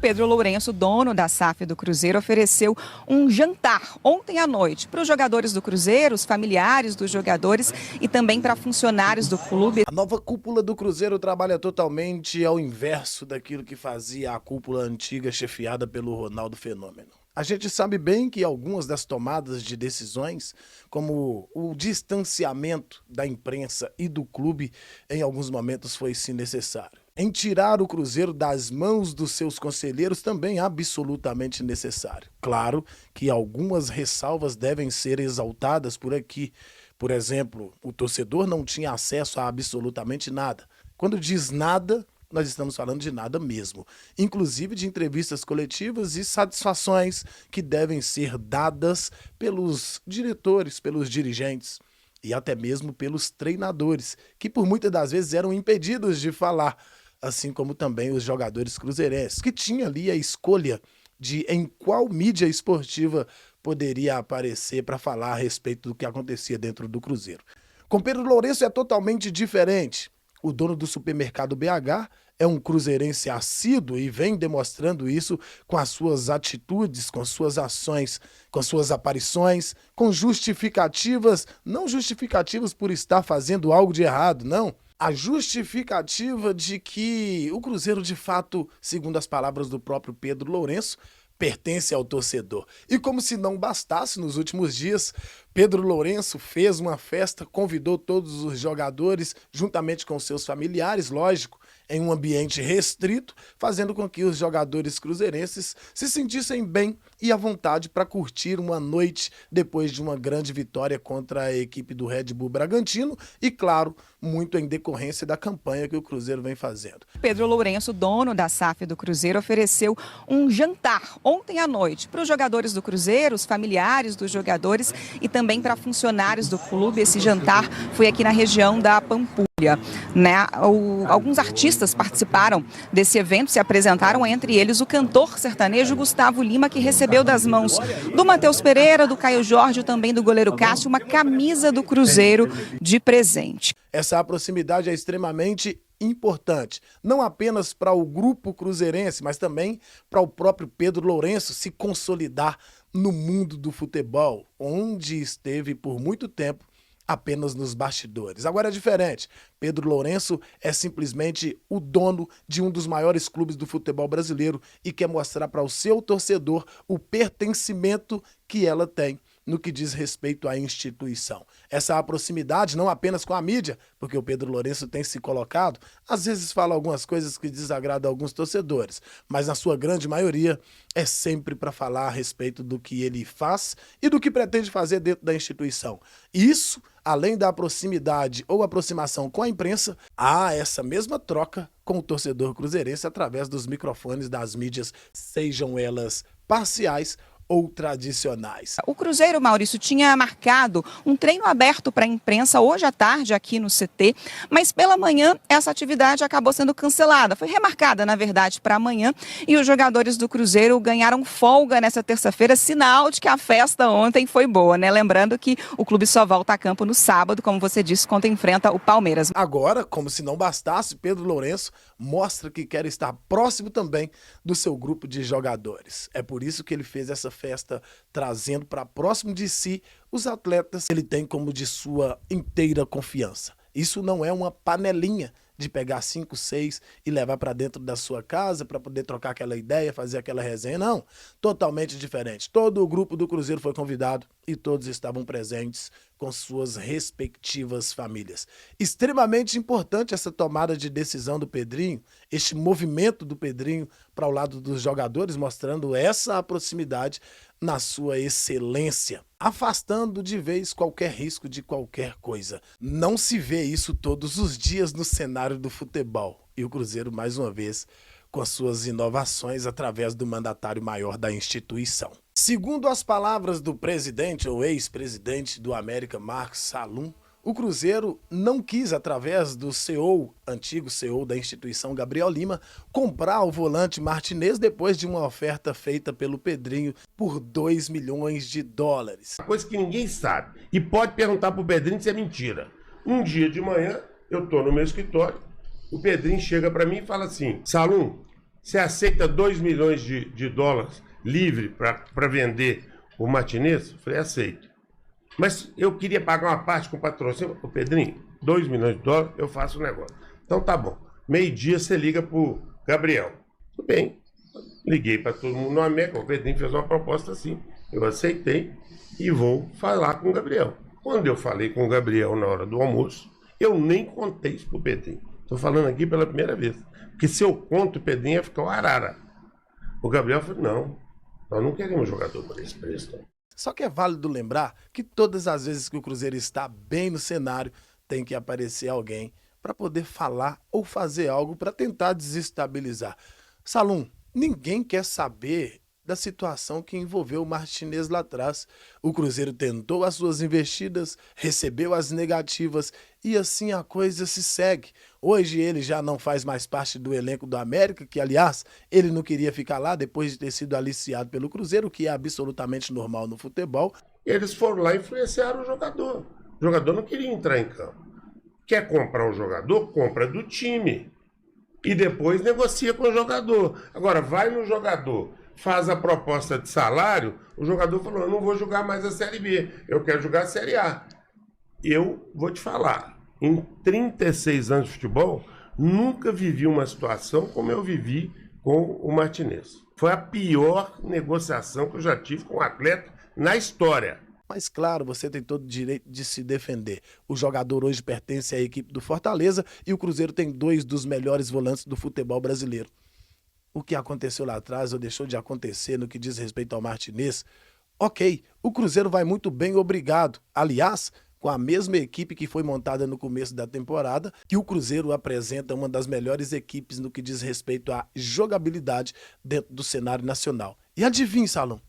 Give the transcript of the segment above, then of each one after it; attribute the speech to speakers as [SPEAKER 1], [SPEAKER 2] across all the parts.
[SPEAKER 1] Pedro Lourenço, dono da SAF do Cruzeiro, ofereceu um jantar ontem à noite para os jogadores do Cruzeiro, os familiares dos jogadores e também para funcionários do clube.
[SPEAKER 2] A nova cúpula do Cruzeiro trabalha totalmente ao inverso daquilo que fazia a cúpula antiga chefiada pelo Ronaldo Fenômeno. A gente sabe bem que algumas das tomadas de decisões, como o distanciamento da imprensa e do clube, em alguns momentos foi sim necessário. Em tirar o Cruzeiro das mãos dos seus conselheiros também absolutamente necessário. Claro que algumas ressalvas devem ser exaltadas por aqui. Por exemplo, o torcedor não tinha acesso a absolutamente nada. Quando diz nada, nós estamos falando de nada mesmo, inclusive de entrevistas coletivas e satisfações que devem ser dadas pelos diretores, pelos dirigentes e até mesmo pelos treinadores, que por muitas das vezes eram impedidos de falar, assim como também os jogadores cruzeirenses, que tinham ali a escolha de em qual mídia esportiva poderia aparecer para falar a respeito do que acontecia dentro do Cruzeiro. Com Pedro Lourenço é totalmente diferente. O dono do supermercado BH é um cruzeirense assíduo e vem demonstrando isso com as suas atitudes, com suas ações, com suas aparições, com justificativas, não justificativas por estar fazendo algo de errado, não. A justificativa de que o Cruzeiro, de fato, segundo as palavras do próprio Pedro Lourenço, pertence ao torcedor. E como se não bastasse, nos últimos dias, Pedro Lourenço fez uma festa, convidou todos os jogadores, juntamente com seus familiares, lógico, em um ambiente restrito, fazendo com que os jogadores cruzeirenses se sentissem bem e à vontade para curtir uma noite depois de uma grande vitória contra a equipe do Red Bull Bragantino e, claro, muito em decorrência da campanha que o Cruzeiro vem fazendo.
[SPEAKER 1] Pedro Lourenço, dono da SAF do Cruzeiro, ofereceu um jantar ontem à noite para os jogadores do Cruzeiro, os familiares dos jogadores e também para funcionários do clube. Esse jantar foi aqui na região da Pampulha. Alguns artistas participaram desse evento, se apresentaram, entre eles o cantor sertanejo Gustavo Lima, que recebeu das mãos do Matheus Pereira, do Caio Jorge e também do goleiro Cássio uma camisa do Cruzeiro de presente.
[SPEAKER 2] Essa proximidade é extremamente importante, não apenas para o grupo cruzeirense, mas também para o próprio Pedro Lourenço se consolidar no mundo do futebol, onde esteve por muito tempo apenas nos bastidores. Agora é diferente. Pedro Lourenço é simplesmente o dono de um dos maiores clubes do futebol brasileiro e quer mostrar para o seu torcedor o pertencimento que ela tem no que diz respeito à instituição. Essa proximidade não apenas com a mídia, porque o Pedro Lourenço tem se colocado, às vezes fala algumas coisas que desagradam alguns torcedores, mas na sua grande maioria é sempre para falar a respeito do que ele faz e do que pretende fazer dentro da instituição. Isso, além da proximidade ou aproximação com a imprensa, há essa mesma troca com o torcedor cruzeirense através dos microfones das mídias, sejam elas parciais ou tradicionais.
[SPEAKER 1] O Cruzeiro, Maurício, tinha marcado um treino aberto para a imprensa hoje à tarde aqui no CT, mas pela manhã essa atividade acabou sendo cancelada. Foi remarcada, na verdade, para amanhã e os jogadores do Cruzeiro ganharam folga nessa terça-feira, sinal de que a festa ontem foi boa, né? Lembrando que o clube só volta a campo no sábado, como você disse, quando enfrenta o Palmeiras.
[SPEAKER 2] Agora, como se não bastasse, Pedro Lourenço mostra que quer estar próximo também do seu grupo de jogadores. É por isso que ele fez essa festa trazendo para próximo de si os atletas que ele tem como de sua inteira confiança. Isso não é uma panelinha de pegar 5, 6 e levar para dentro da sua casa para poder trocar aquela ideia, fazer aquela resenha. Não, totalmente diferente. Todo o grupo do Cruzeiro foi convidado e todos estavam presentes com suas respectivas famílias. Extremamente importante essa tomada de decisão do Pedrinho, este movimento do Pedrinho para o lado dos jogadores, mostrando essa proximidade na sua excelência, afastando de vez qualquer risco de qualquer coisa. Não se vê isso todos os dias no cenário do futebol. E o Cruzeiro, mais uma vez, com as suas inovações através do mandatário maior da instituição. Segundo as palavras do presidente ou ex-presidente do América, Marcos Salum, o Cruzeiro não quis, através do CEO, antigo CEO da instituição, Gabriel Lima, comprar o volante Martinez depois de uma oferta feita pelo Pedrinho por 2 milhões de dólares.
[SPEAKER 3] Coisa que ninguém sabe. E pode perguntar pro Pedrinho se é mentira. Um dia de manhã, eu tô no meu escritório, o Pedrinho chega para mim e fala assim: Salum, você aceita 2 milhões de dólares livre para vender o Martinez? Eu falei, aceito. Mas eu queria pagar uma parte com patrocínio. Ô Pedrinho, 2 milhões de dólares, eu faço o negócio. Então tá bom. Meio-dia você liga pro Gabriel. Tudo bem. Liguei para todo mundo no América. O Pedrinho fez uma proposta assim. Eu aceitei e vou falar com o Gabriel. Quando eu falei com o Gabriel na hora do almoço, eu nem contei isso pro Pedrinho. Estou falando aqui pela primeira vez. Porque se eu conto, o Pedrinho ia ficar o arara. O Gabriel falou, não, nós não queremos jogador por esse preço.
[SPEAKER 2] Só que é válido lembrar que todas as vezes que o Cruzeiro está bem no cenário, tem que aparecer alguém para poder falar ou fazer algo para tentar desestabilizar. Salum, ninguém quer saber da situação que envolveu o Martinez lá atrás. O Cruzeiro tentou as suas investidas, recebeu as negativas e assim a coisa se segue. Hoje ele já não faz mais parte do elenco do América, que aliás, ele não queria ficar lá depois de ter sido aliciado pelo Cruzeiro, o que é absolutamente normal no futebol.
[SPEAKER 3] Eles foram lá e influenciaram o jogador. O jogador não queria entrar em campo. Quer comprar o jogador? Compra do time. E depois negocia com o jogador. Agora, vai no jogador, faz a proposta de salário, o jogador falou, eu não vou jogar mais a Série B, eu quero jogar a Série A. Eu vou te falar, em 36 anos de futebol, nunca vivi uma situação como eu vivi com o Martinez. Foi a pior negociação que eu já tive com um atleta na história.
[SPEAKER 2] Mas claro, você tem todo o direito de se defender. O jogador hoje pertence à equipe do Fortaleza e o Cruzeiro tem 2 dos melhores volantes do futebol brasileiro. O que aconteceu lá atrás ou deixou de acontecer no que diz respeito ao Martinez, ok, o Cruzeiro vai muito bem, obrigado. Aliás, com a mesma equipe que foi montada no começo da temporada, e o Cruzeiro apresenta uma das melhores equipes no que diz respeito à jogabilidade dentro do cenário nacional. E adivinha, Salom?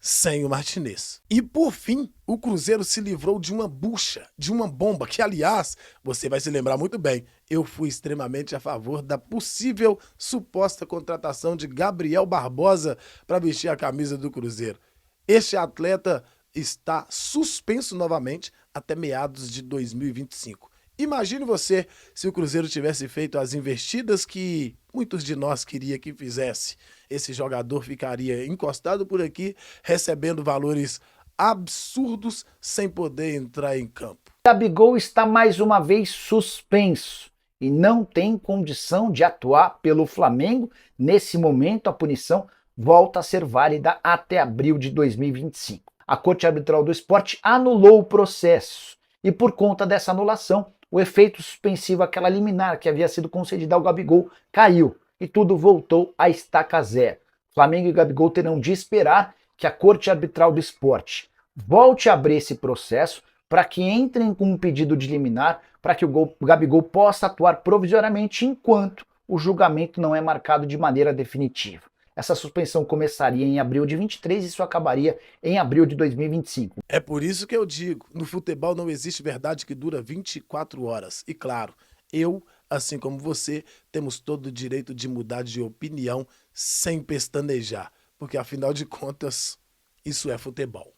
[SPEAKER 2] Sem o Martinez. E por fim, o Cruzeiro se livrou de uma bucha, de uma bomba, que aliás, você vai se lembrar muito bem, eu fui extremamente a favor da possível suposta contratação de Gabriel Barbosa para vestir a camisa do Cruzeiro. Este atleta está suspenso novamente até meados de 2025. Imagine você se o Cruzeiro tivesse feito as investidas que muitos de nós queria que fizesse. Esse jogador ficaria encostado por aqui, recebendo valores absurdos sem poder entrar em campo.
[SPEAKER 4] Gabigol está mais uma vez suspenso e não tem condição de atuar pelo Flamengo. Nesse momento, a punição volta a ser válida até abril de 2025. A Corte Arbitral do Esporte anulou o processo e, por conta dessa anulação, o efeito suspensivo, aquela liminar que havia sido concedida ao Gabigol, caiu e tudo voltou a estaca zero. Flamengo e Gabigol terão de esperar que a Corte Arbitral do Esporte volte a abrir esse processo para que entrem com um pedido de liminar para que o Gabigol possa atuar provisoriamente enquanto o julgamento não é marcado de maneira definitiva. Essa suspensão começaria em abril de 23 e isso acabaria em abril de 2025.
[SPEAKER 2] É por isso que eu digo, no futebol não existe verdade que dura 24 horas. E claro, eu, assim como você, temos todo o direito de mudar de opinião sem pestanejar. Porque afinal de contas, isso é futebol.